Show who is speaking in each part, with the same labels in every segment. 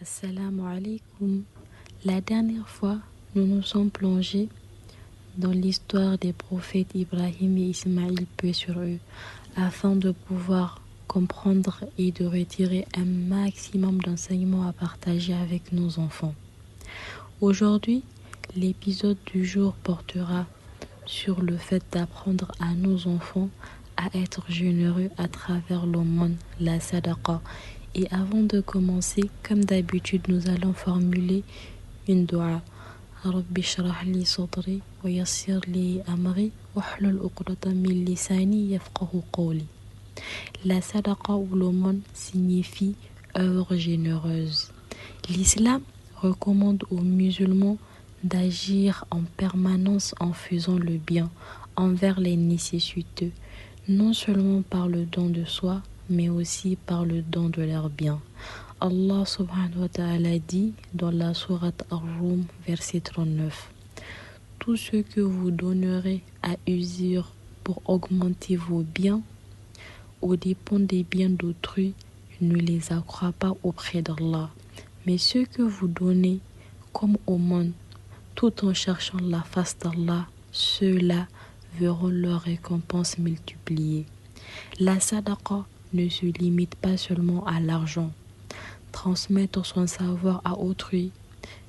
Speaker 1: Assalamu alaikum. La dernière fois, nous nous sommes plongés dans l'histoire des prophètes Ibrahim et Ismaïl, paix sur eux, afin de pouvoir comprendre et de retirer un maximum d'enseignements à partager avec nos enfants. Aujourd'hui, l'épisode du jour portera sur le fait d'apprendre à nos enfants à être généreux à travers l'aumône, la sadaqa. Et avant de commencer, comme d'habitude, nous allons formuler une dua. Rabbi shrah li sadri wa yassir li amri wahlul uqdatan min lisani yafqahu qawli. La sadaqa ou l'aumône signifie œuvre généreuse. L'islam recommande aux musulmans d'agir en permanence en faisant le bien envers les nécessiteux, non seulement par le don de soi, mais aussi par le don de leurs biens. Allah subhanahu wa ta'ala dit dans la sourate Ar-Rum, verset 39, « Tout ce que vous donnerez à usure pour augmenter vos biens, aux dépens des biens d'autrui, ne les accroît pas auprès d'Allah. Mais ce que vous donnez comme aumône, tout en cherchant la face d'Allah, ceux-là verront leur récompense multipliée. » La sadaqa ne se limite pas seulement à l'argent. Transmettre son savoir à autrui,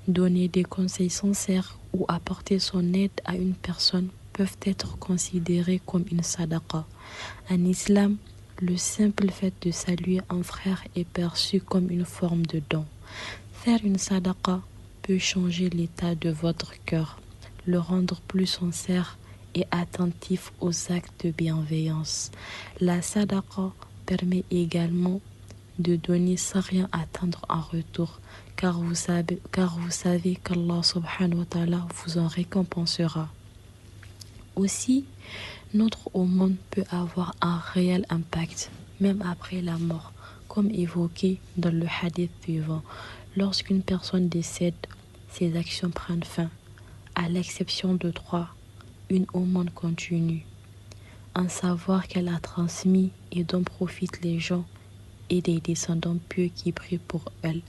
Speaker 1: donner des conseils sincères ou apporter son aide à une personne peuvent être considérés comme une sadaqa. En islam, le simple fait de saluer un frère est perçu comme une forme de don. Faire une sadaqa peut changer l'état de votre cœur, le rendre plus sincère et attentif aux actes de bienveillance. La sadaqa permet également de donner sans rien attendre en retour, car vous savez qu'Allah subhanahu wa ta'ala vous en récompensera. Aussi, notre aumône peut avoir un réel impact, même après la mort, comme évoqué dans le hadith suivant. Lorsqu'une personne décède, ses actions prennent fin, à l'exception de 3, une aumône continue. Un savoir qu'elle a transmis et dont profitent les gens et des descendants pieux qui prient pour elle,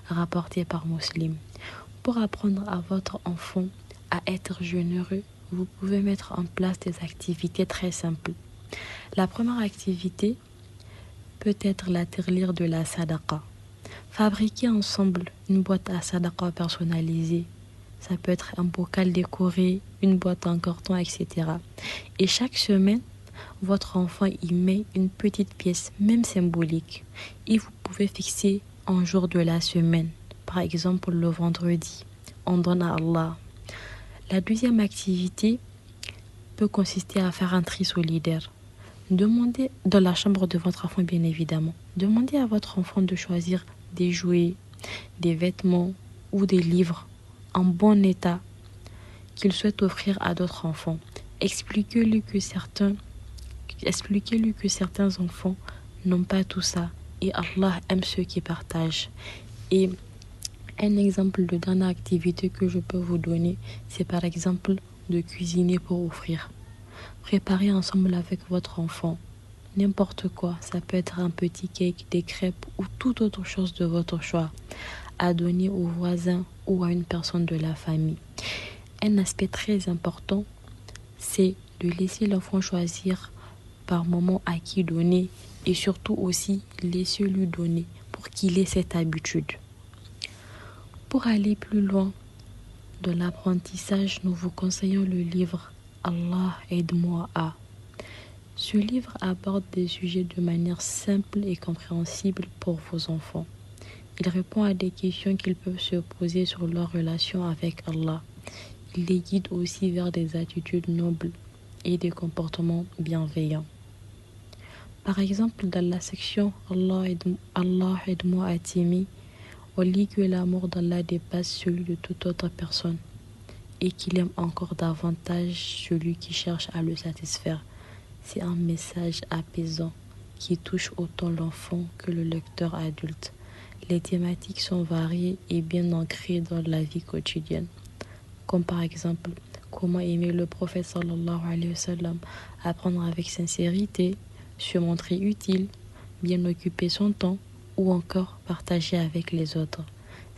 Speaker 1: rapporté par Muslim. Pour apprendre à votre enfant à être généreux, vous pouvez mettre en place des activités très simples. La première activité peut être la tirelire de la sadaqa. Fabriquez ensemble une boîte à sadaqa personnalisée. Ça peut être un bocal décoré, une boîte en carton, etc. Et chaque semaine, votre enfant y met une petite pièce, même symbolique. Et vous pouvez fixer un jour de la semaine. Par exemple, le vendredi, on donne à Allah. La deuxième activité peut consister à faire un tri solidaire. Demandez, dans la chambre de votre enfant bien évidemment, demandez à votre enfant de choisir des jouets, des vêtements ou des livres en bon état qu'il souhaite offrir à d'autres enfants. Expliquez-lui que certains enfants n'ont pas tout ça et Allah aime ceux qui partagent. Et un exemple de dernière activité que je peux vous donner, c'est par exemple de cuisiner pour offrir. Préparez ensemble avec votre enfant n'importe quoi, ça peut être un petit cake, des crêpes ou toute autre chose de votre choix à donner aux voisins ou à une personne de la famille. Un aspect très important, c'est de laisser l'enfant choisir par moment à qui donner et surtout aussi laissez-lui donner pour qu'il ait cette habitude. Pour aller plus loin dans l'apprentissage, nous vous conseillons le livre Allah aide-moi à. Ce livre aborde des sujets de manière simple et compréhensible pour vos enfants. Il répond à des questions qu'ils peuvent se poser sur leur relation avec Allah. Il les guide aussi vers des attitudes nobles et des comportements bienveillants. Par exemple, dans la section Allah aide-moi à t'aimer, on lit que l'amour d'Allah dépasse celui de toute autre personne et qu'il aime encore davantage celui qui cherche à le satisfaire. C'est un message apaisant qui touche autant l'enfant que le lecteur adulte. Les thématiques sont variées et bien ancrées dans la vie quotidienne, comme par exemple comment aimer le prophète sallallahu alayhi wa sallam, apprendre avec sincérité, se montrer utile, bien occuper son temps ou encore partager avec les autres.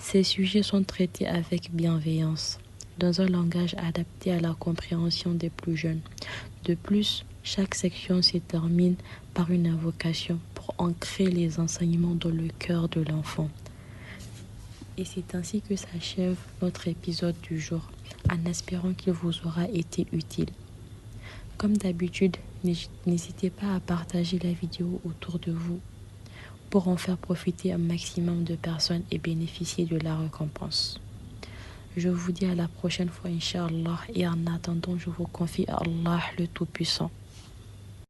Speaker 1: Ces sujets sont traités avec bienveillance, dans un langage adapté à la compréhension des plus jeunes. De plus, chaque section se termine par une invocation pour ancrer les enseignements dans le cœur de l'enfant. Et c'est ainsi que s'achève notre épisode du jour, en espérant qu'il vous aura été utile. Comme d'habitude, n'hésitez pas à partager la vidéo autour de vous pour en faire profiter un maximum de personnes et bénéficier de la récompense. Je vous dis à la prochaine fois, Inch'Allah, et en attendant, je vous confie à Allah le Tout-Puissant.